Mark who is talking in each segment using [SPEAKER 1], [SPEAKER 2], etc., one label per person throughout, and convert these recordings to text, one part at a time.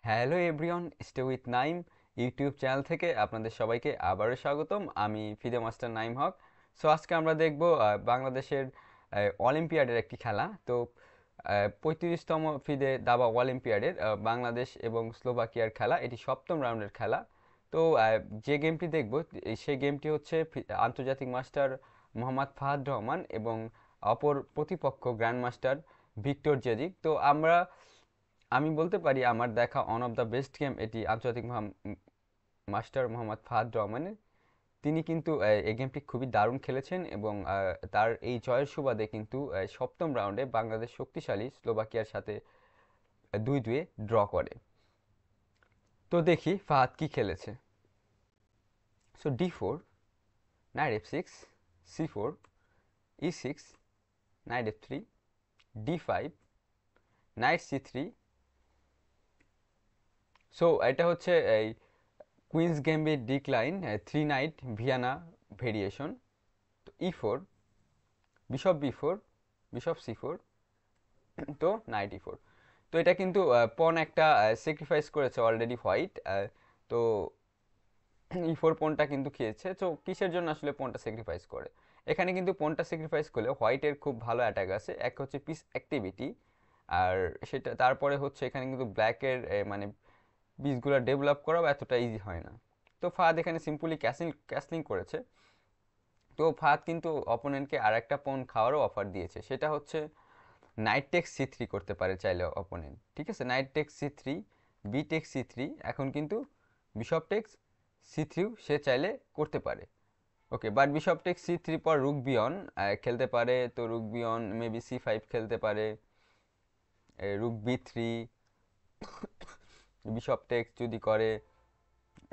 [SPEAKER 1] Hello everyone, stay with Naim YouTube channel থেকে আপনাদের সবাইকে আবারও স্বাগতম। আমি ফিদে মাস্টার নাইম হক। সো আজকে আমরা দেখব বাংলাদেশের অলিম্পিয়াডের একটি খেলা। তো 35তম ফিদে দাবা অলিম্পিয়াডের বাংলাদেশ এবং স্লোভাকিয়ার খেলা, এটি সপ্তম রাউন্ডের খেলা। তো যে গেমটি দেখব সেই গেমটি হচ্ছে আন্তর্জাতিক মাস্টার মোহাম্মদ ফাহাদ রহমান এবং অপর প্রতিপক্ষ গ্র্যান্ড মাস্টার ভিক্টর জেজিক। তো আমি বলতে পারি আমার দেখা on of the best game এটি আন্তর্জাতিক মাস্টার মোহাম্মদ ফাহাদ রহমানের। তিনি কিন্তু এই গেমটি খুবই দারুণ খেলেছেন এবং তার এই জয়ের সুবাদে কিন্তু সপ্তম রাউন্ডে বাংলাদেশ শক্তিশালী স্লোভাকিয়ার সাথে 2-2 ড্র করে। তো দেখি ফাহাদ কি খেলেছে। So D4, knight F6, C4, E6, knight F3, D5, knight C3। So এটা হচ্ছে এই queen's gambit decline, 3 knight Vienna variation. তো E4, bishop B4, bishop C4, তো নাইট E4। তো এটা কিন্তু পন একটা স্যাক্রিফাইস করেছে অলরেডি হোয়াইট। তো E4 পনটা কিন্তু খেয়েছে। তো কিসের জন্য আসলে পনটা স্যাক্রিফাইস করে? এখানে কিন্তু পনটা স্যাক্রিফাইস করলে হোয়াইটের খুব ভালো অ্যাটাক আছে। এক হচ্ছে পিস অ্যাক্টিভিটি, আর সেটা তারপরে হচ্ছে এখানে কিন্তু ব্ল্যাকের মানে পিসগুলো ডেভেলপ করাও এতটা ইজি হয় না। তো ফাহাদ এখানে সিম্পলি ক্যাসলিং করেছে। তো ফাহাদ কিন্তু অপোনেন্টকে আর একটা পন খাওয়ারও অফার দিয়েছে, সেটা হচ্ছে নাইট টেক্স C3 করতে পারে চাইলে অপোনেন্ট। ঠিক আছে, night text C3, B text C3, এখন কিন্তু বিশপ টেক্স C3 সে চাইলে করতে পারে। ওকে, বাট বিশপ টেক্স C3 পর রুক বিয়ন খেলতে পারে। তো রুক বিয়ন মেবি C5 খেলতে পারে, রুক B3, বিশপ টেক্স যদি করে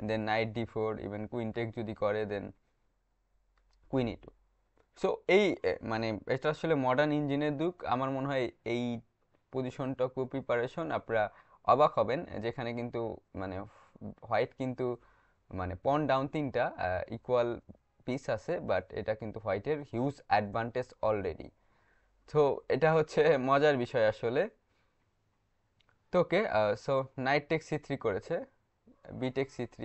[SPEAKER 1] দেন knight D4, even queen takes যদি করে দেন কুইন E2। সো এই মানে এটা আসলে মডার্ন ইঞ্জিনের যুগ। আমার মনে হয় এই পজিশনটা খুব প্রিপারেশন আপনারা অবাক হবেন, যেখানে কিন্তু মানে হোয়াইট কিন্তু মানে পন ডাউন তিনটা ইকুয়াল পিস আছে, বাট এটা কিন্তু হোয়াইটের হিউজ অ্যাডভান্টেজ অলরেডি। তো এটা হচ্ছে মজার বিষয় আসলে। তো ওকে, সো নাইট টেক C3 করেছে, B take C3,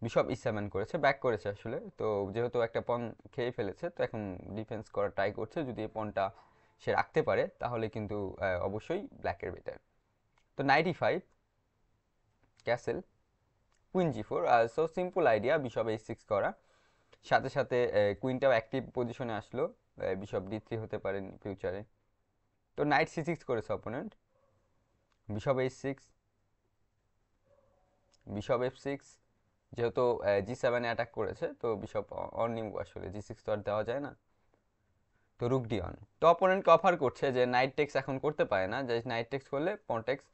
[SPEAKER 1] bishop E7 করেছে, ব্যাক করেছে আসলে। তো যেহেতু একটা পন খেয়ে ফেলেছে, তো এখন ডিফেন্স করার ট্রাই করছে। যদি এই পনটা সে রাখতে পারে তাহলে কিন্তু অবশ্যই ব্ল্যাকের বেটার। তো night E5, castle, queen G4। So simple idea, bishop H6 করা, সাথে সাথে কুইনটাও অ্যাক্টিভ পজিশনে আসলো। বিশপ D3 হতে পারে ফিউচারে। তো নাইট C6 করেছে opponent, bishop H6, bishop F6। যেহেতু G7 অ্যাটাক করেছে, তো বিশপ অন নিব আসলে, G6 তো আর দেওয়া যায় না। তো রুক D1। তো অপোনেন্টকে অফার করছে যে নাইট টেক্স এখন করতে পারে না, যে নাইট টেক্স করলে পন টেক্স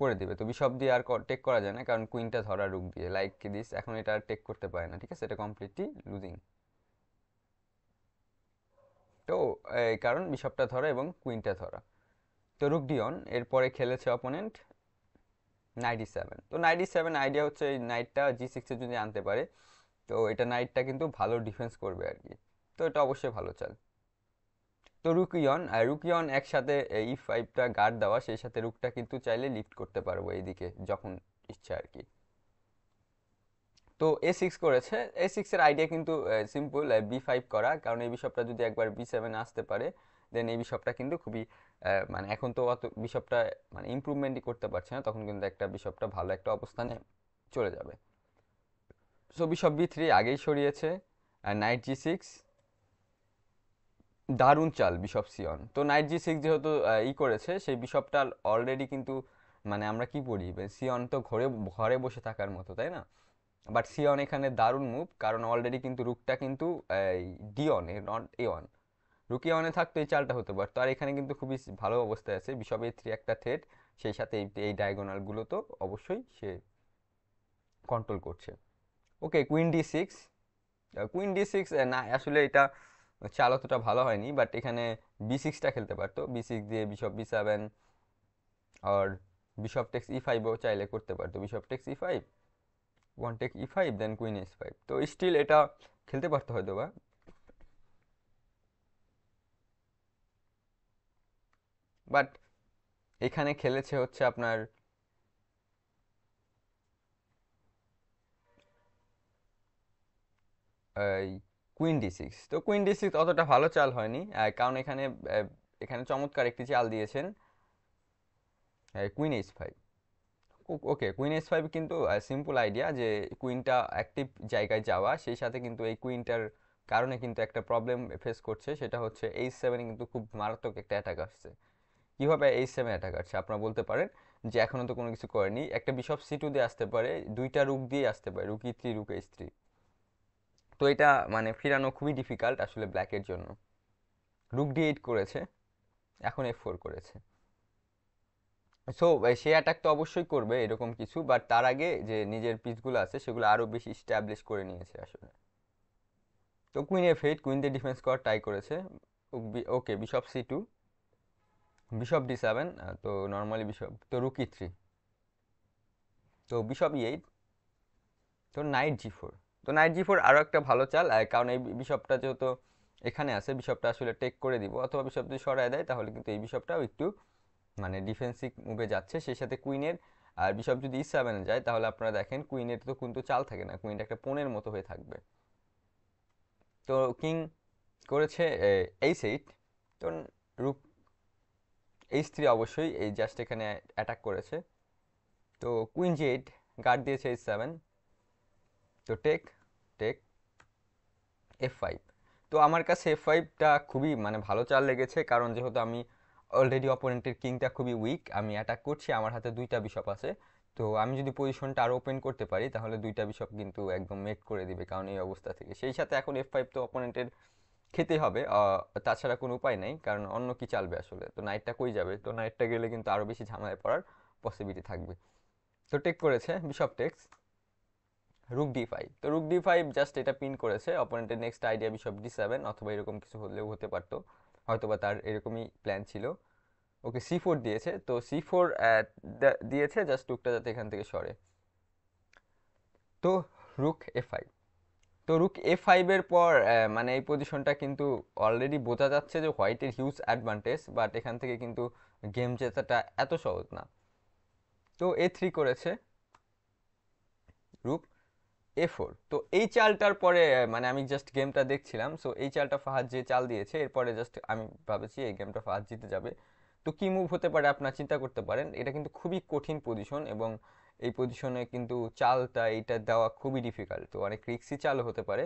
[SPEAKER 1] করে দিবে। তো বিশপ দিয়ে আর টেক করা যায় না, কারণ কুইনটা ধরা রুক দিয়ে লাইক দিস, এখন এটা আর টেক করতে পারে না। ঠিক আছে, এটা কমপ্লিটলি লুজিং। তো এই কারণ বিশপটা ধরা এবং কুইনটা ধরা। তো রুক D1, এরপরে খেলেছে অপোনেন্ট নাইট E7। তো নাইট E7 আইডিয়া হচ্ছে এই নাইটটা G6 এ যদি আনতে পারে, তো এটা নাইটটা কিন্তু ভালো ডিফেন্স করবে আর কি। তো এটা অবশ্যই ভালো চাল। তো রুকিয়ন একসাথে E5টা গার্ড দেওয়া, সেই সাথে রুকটা কিন্তু চাইলে লিফট করতে পারবো এইদিকে যখন ইচ্ছা আর কি। তো A6 করেছে। A6 এর আইডিয়া কিন্তু সিম্পল, B5 করা, কারণ এই বিশপটা যদি একবার B7 আসতে পারে, দেন এই বিশপটা কিন্তু খুবই মানে এখন তো অত বিশপটা মানে ইমপ্রুভমেন্টই করতে পারছে না, তখন কিন্তু একটা বিশপটা ভালো একটা অবস্থানে চলে যাবে। সো বিশপ B3 আগেই সরিয়েছে, নাইট G6, দারুণ চাল বিশপ C1। তো নাইট G6 যেহেতু করেছে, সেই বিশপটা অলরেডি কিন্তু মানে আমরা কি বলি, C1 তো ঘরে ঘরে বসে থাকার মতো, তাই না? বাট C1 এখানে দারুণ মুভ, কারণ অলরেডি কিন্তু রুকটা কিন্তু D1 A, not A1। রুক A1 এ থাকতো এই চালটা হতে পারতো, আর এখানে কিন্তু খুবই ভালো অবস্থায় আছে। বিশপ A3 একটা থ্রেট, সেই সাথে এই ডায়াগোনালগুলো তো অবশ্যই সে কন্ট্রোল করছে। ওকে, কুইন D6। কুইন D6 না, আসলে এটা চাল অতটা ভালো হয়নি, বাট এখানে B6টা খেলতে পারতো। B6 দিয়ে বিশপ B7, আর বিশপ টেক্স E5ও চাইলে করতে পারতো। Bishop takes E5, one take E5, then queen H5। তো স্টিল এটা খেলতে পারতো হয়তো বা, বাট এখানে খেলেছে হচ্ছে আপনার কুইন ডি সিক্স। তো কুইন ডি সিক্স অতটা ভালো চাল হয়নি, কারণ এখানে এখানে চমৎকার একটি চাল দিয়েছেন কুইন এইচ ফাইভ। ওকে, কুইন এইচ ফাইভ কিন্তু সিম্পল আইডিয়া যে কুইনটা অ্যাক্টিভ জায়গায় যাওয়া, সেই সাথে কিন্তু এই কুইনটার কারণে কিন্তু একটা প্রবলেম ফেস করছে, সেটা হচ্ছে এইচ সেভেনে কিন্তু খুব মারাত্মক একটা অ্যাটাক আসছে। কীভাবে এইচ সেভেন অ্যাটাক আসছে আপনারা বলতে পারেন যে এখনও তো কোনো কিছু করেনি, একটা বিশপ সি টু দিয়ে আসতে পারে, দুইটা রুক দিয়ে আসতে পারে, রুক ই থ্রি, রুক এইচ থ্রি। তো এটা মানে ফিরানো খুবই ডিফিকাল্ট আসলে ব্ল্যাকের জন্য। রুক ডি এইট করেছে, এখন এফ ফোর করেছে। সো সে অ্যাটাক তো অবশ্যই করবে এরকম কিছু, বাট তার আগে যে নিজের পিসগুলো আছে সেগুলো আরও বেশি স্ট্যাবলিশ করে নিয়েছে আসলে। তো কুইন এফ এইট, কুইন দিয়ে ডিফেন্স করার ট্রাই করেছে। Okay, bishop c two, bishop d seven, তো নর্মালি বিশপ, তো রুক ই থ্রি, তো বিশপ ই এইট, তো নাইট জি ফোর। তো নাইট জি ফোর আরও একটা ভালো চাল, কারণ এই বিশপটা যেহেতু এখানে আছে, বিশপটা আসলে টেক করে দিব, অথবা বিশপ যদি সরায় দেয় তাহলে কিন্তু এই বিশপটাও একটু মানে ডিফেন্সিভ মুভে যাচ্ছে, সেই সাথে কুইনের, আর বিশপ যদি ই সেভেনে যায় তাহলে আপনারা দেখেন কুইনের তো কিন্তু চাল থাকে না, কুইনটা একটা পোনের মতো হয়ে থাকবে। তো কিং করেছে এইচ এইট, তো রুক এইচ থ্রি অবশ্যই এই জাস্ট এখানে অ্যাটাক করেছে। তো কুইন জি এইট, গার্ড দিয়েছে এইচ সেভেন, তো টেক, টেক, এফ ফাইভ। তো আমার কাছে এফ ফাইভটা খুবই মানে ভালো চাল লেগেছে, কারণ যেহেতু আমি অলরেডি অপোনেন্টের কিংটা খুবই উইক, আমি অ্যাটাক করছি, আমার হাতে দুইটা বিশপ আছে, তো আমি যদি পজিশনটা আরও ওপেন করতে পারি তাহলে দুইটা বিশপ কিন্তু একদম মেট করে দিবে, কারণ এই অবস্থা থেকে। সেই সাথে এখন এফ ফাইভ তো অপোনেন্টের খেতে হবে, তাছাড়া কোনো উপায় নেই, কারণ অন্য কি চালবে আসলে, তো নাইটটা কই যাবে, তো নাইটটা গেলে কিন্তু আরও বেশি ঝামেলায় পড়ার পসিবিলিটি থাকবে। তো টেক করেছে, bishop takes, rook d five. তো রুক ডি ফাইভ জাস্ট এটা পিন করেছে, অপোনেন্টের next idea bishop d seven, অথবা এরকম কিছু হলেও হতে পারতো, হয়তোবা তার এরকমই প্ল্যান ছিল। ওকে, সি ফোর দিয়েছে, তো সি ফোর দিয়েছে জাস্ট রুকটা যাতে এখান থেকে সরে। তো রুক এ ফাইভ, তো রুক এ ফাইভের পর মানে এই পজিশনটা কিন্তু অলরেডি বোঝা যাচ্ছে যে হোয়াইটের হিউজ অ্যাডভান্টেজ, বাট এখান থেকে কিন্তু গেম জেতাটা এত সহজ না। তো এ থ্রি করেছে, রুক এ ফোর। তো এই চালটার পরে মানে আমি জাস্ট গেমটা দেখছিলাম, সো এই চালটা ফাহাদ যে চাল দিয়েছে এরপরে জাস্ট আমি ভাবেছি এই গেমটা ফাহাদ জিতে যাবে। তো কি মুভ হতে পারে আপনারা চিন্তা করতে পারেন, এটা কিন্তু খুবই কঠিন পজিশন, এবং এই পজিশনে কিন্তু চালটা এইটা দেওয়া খুবই ডিফিকাল্ট, তো অনেক রিক্সি চালও হতে পারে।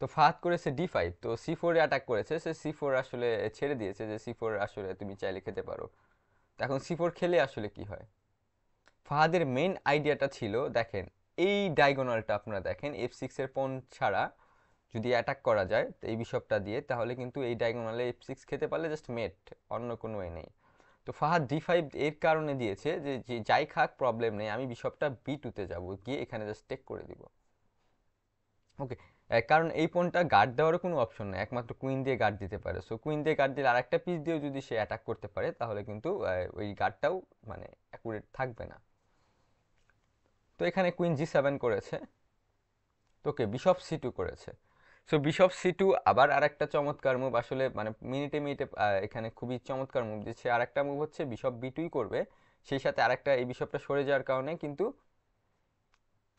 [SPEAKER 1] তো ফাহাদ করেছে ডি ফাইভ, তো সি ফোরে অ্যাটাক করেছে, সে সি ফোর আসলে ছেড়ে দিয়েছে যে সি ফোর আসলে তুমি চাইলে খেতে পারো। তো এখন সি ফোর খেলে আসলে কি হয়, ফাহাদের মেইন আইডিয়াটা ছিল, দেখেন এই ডায়াগোনালটা আপনারা দেখেন, এফ সিক্সের পন ছাড়া যদি অ্যাটাক করা যায় তো এই বিশপটা দিয়ে, তাহলে কিন্তু এই ডায়াগোনালে এফ সিক্স খেতে পারলে জাস্ট মেট, অন্য কোনো ওয়ে নেই। তো ফাহাদ ডি ফাইভ এর কারণে দিয়েছে যে যে যাই খাক প্রবলেম নেই, আমি বিশপটা বি টুতে যাবো, গিয়ে এখানে জাস্ট টেক করে দিব। ওকে, কারণ এই পনটা গার্ড দেওয়ারও কোনো অপশন নেই, একমাত্র কুইন দিয়ে গার্ড দিতে পারে, সো কুইন দিয়ে গার্ড দিলে আরেকটা পিস দিয়েও যদি সে অ্যাটাক করতে পারে তাহলে কিন্তু ওই গার্ডটাও মানে অ্যাকুরেট থাকবে না। তো এখানে কুইন জি সেভেন করেছে, তোকে বিশপ সি টু করেছে। সো বিশপ সি টু আবার আর একটা চমৎকার মুভ, আসলে মানে মিনিটে মিনিটে এখানে খুবই চমৎকার মুভ দিচ্ছে। আর একটা মুভ হচ্ছে বিশপ বি টুই করবে, সেই সাথে আরেকটা এই বিশপটা সরে যাওয়ার কারণে কিন্তু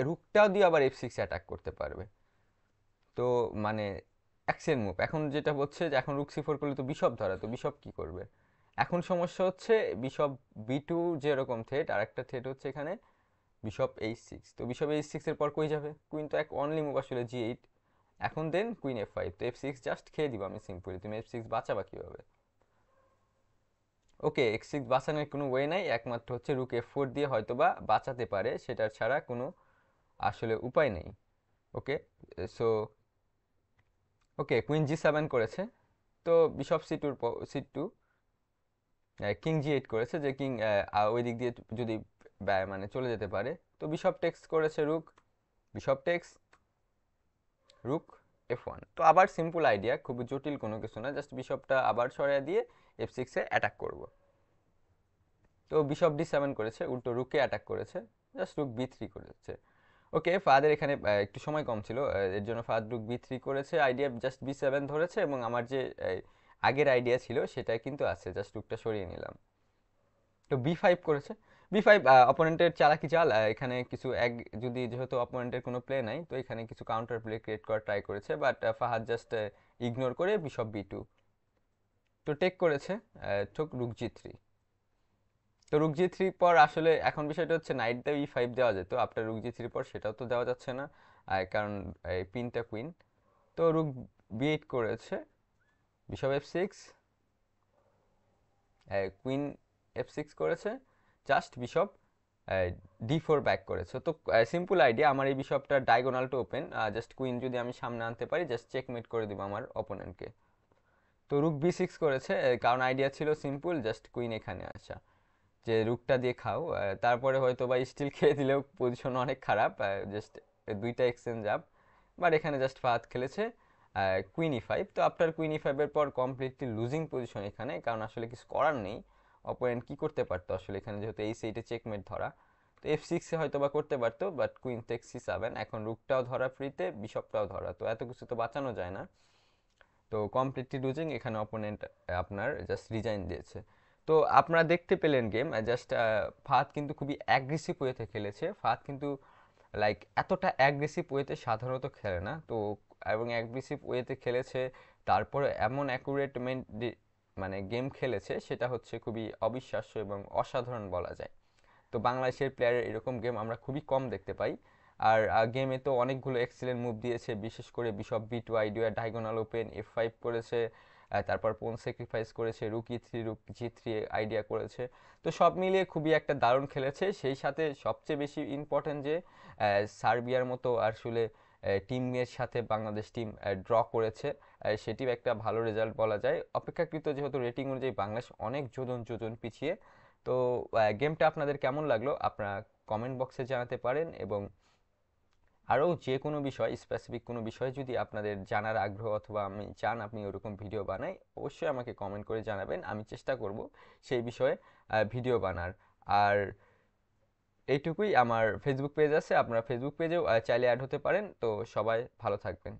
[SPEAKER 1] রুকটাও দিয়ে আবার এফ সিক্স অ্যাটাক করতে পারবে। তো মানে অ্যাকশন মুভ এখন যেটা হচ্ছে যে এখন রুক সি ফোর করলে তো বিশপ ধরা, তো বিশপ কি করবে, এখন সমস্যা হচ্ছে বিশপ বি টু যেরকম থ্রেট, আর একটা থ্রেট হচ্ছে এখানে বিশপ এইচ সিক্স। তো বিশপ এইচ সিক্সের পর কই যাবে, কুইন তো এক অনলি মুভ আসলে জি এইট, এখন দেন কুইন এফ ফাইভ, তো এফ সিক্স জাস্ট খেয়ে দিব আমি সিম্পলি, তুমি এফ সিক্স বাঁচাবা কীভাবে। ওকে, এক্স সিক্স বাঁচানোর কোনো ওয়ে নাই, একমাত্র হচ্ছে রুক এফ ফোর দিয়ে হয়তোবা বাঁচাতে পারে, সেটার ছাড়া কোনো আসলে উপায় নেই। Okay, so okay queen g seven করেছে, তো বিশপ সি টুর c two, king g eight করেছে, যে কিং ওই দিক দিয়ে যদি মানে চলে যেতে পারে। তো বিশপ টেক্স করেছে রুক, বিশপ টেক্স, রুক এফ ওয়ান। তো আবার সিম্পল আইডিয়া, খুব জটিল কোনো কিছু না, জাস্ট বিশপটা আবার সরিয়ে দিয়ে এফ সিক্সে অ্যাটাক করব। তো বিশপ ডি সেভেন করেছে, উল্টো রুকে অ্যাটাক করেছে, জাস্ট রুক বি থ্রি করেছে। ওকে, ফাদের এখানে একটু সময় কম ছিল, এর জন্য ফাদ রুক বি থ্রি করেছে, আইডিয়া জাস্ট বি সেভেন ধরেছে, এবং আমার যে আগের আইডিয়া ছিল সেটাই কিন্তু আছে, জাস্ট রুকটা সরিয়ে নিলাম। তো বি ফাইভ করেছে, বি5 অপোনেন্টের চালাকি চাল, এখানে কিছু এক যদি যেহেতু অপোনেন্টের কোনো প্লে নাই তো এখানে কিছু কাউন্টার প্লে ক্রিয়েট করার ট্রাই করেছে, বাট ফাহাদ জাস্ট ইগনোর করে বিশপ বি2 তো টেক করেছে। টোক রুক জি3। তো রুক জি3 পর আসলে এখন বিষয়টা হচ্ছে নাইট দিয়ে ই5 দেওয়া যেত, আপনার রুক জি3 পর সেটাও তো দেওয়া যাচ্ছে না, কারণ এই পিনটা কুইন। তো রুক বি8 করেছে, বিশপ এফ6, কুইন এফ6 করেছে, জাস্ট বিশপ ডি4 ব্যাক করেছে। তো সিম্পল আইডিয়া, আমার এই বিশপটা diagonal to open, just queen যদি আমি সামনে আনতে পারি জাস্ট চেকমেট করে দিব আমার অপোনেন্টকে। তো রুক বি6 করেছে, কারণ আইডিয়া ছিল সিম্পল, জাস্ট কুইন এখানে আসা, যে রুকটা দিয়ে খাও, তারপরে হয়তো বা স্টিল খেয়ে দিলেও পজিশন অনেক খারাপ, জাস্ট দুইটা এক্সচেঞ্জ আপ। বাট এখানে জাস্ট ফাহাদ খেলেছে কুইন ই5। তো আফটার কুইন ই5 এর পর কমপ্লিটলি লুজিং পজিশন এখানে, কারণ আসলে কিছু করার নেই, অপোনেন্ট কি করতে পারতো আসলে এখানে, যেহেতু এই সাইডে চেকমেট ধরা। তো এফ6 এ হয়তো বা করতে পারতো, বাট কুইন টেক সি7, এখন রুকটাও ধরা ফ্রিতে, বিশপটাও ধরা, তো এত কিছু তো বাঁচানো যায় না। তো কমপ্লিটলি লুজিং, এখানে অপোনেন্ট আপনার জাস্ট রিজাইন দিয়েছে। তো আপনারা দেখতে পেলেন গেম, জাস্ট ফাহাদ কিন্তু খুবই অ্যাগ্রেসিভ ওয়েতে খেলেছে। ফাহাদ কিন্তু লাইক এতটা অ্যাগ্রেসিভ ওয়েতে সাধারণত খেলে না তো, এবং অ্যাগ্রেসিভ ওয়েতে খেলেছে, তারপরে এমন অ্যাকুরেটমেন্ট মানে গেম খেলেছে, সেটা হচ্ছে খুবই অবিশ্বাস্য এবং অসাধারণ বলা যায়। তো বাংলাদেশের প্লেয়ারের এরকম গেম আমরা খুবই কম দেখতে পাই। আর গেমে তো অনেকগুলো এক্সিলেন্ট মুভ দিয়েছে, বিশেষ করে bishop B2 idea diagonal open এফ5 করেছে, তারপর পোন স্যাক্রিফাইস করেছে, রুক ই3 রুক জি3 আইডিয়া করেছে। তো সব মিলিয়ে খুবই একটা দারুণ খেলেছে। সেই সাথে সবচেয়ে বেশি ইম্পর্টেন্ট যে সার্বিয়ার মতো আসলে টিমের সাথে বাংলাদেশ টিম ড্র করেছে, সেটিও একটা ভালো রেজাল্ট বলা যায়। অপেক্ষাকৃত যেহেতু রেটিং অনুযায়ী বাংলাদেশ অনেক যোজন যোজন পিছিয়ে। তো গেমটা আপনাদের কেমন লাগলো আপনারা কমেন্ট বক্সে জানাতে পারেন, এবং আরও যে কোনো বিষয়, স্পেসিফিক কোনো বিষয় যদি আপনাদের জানার আগ্রহ অথবা আমি চান আপনি ওরকম ভিডিও বানাই, অবশ্যই আমাকে কমেন্ট করে জানাবেন, আমি চেষ্টা করব সেই বিষয়ে ভিডিও বানার। আর এইটুকুই। আমার ফেসবুক পেজ আছে, আপনারা ফেসবুক পেজেও চাইলে অ্যাড হতে পারেন। তো সবাই ভালো থাকবেন।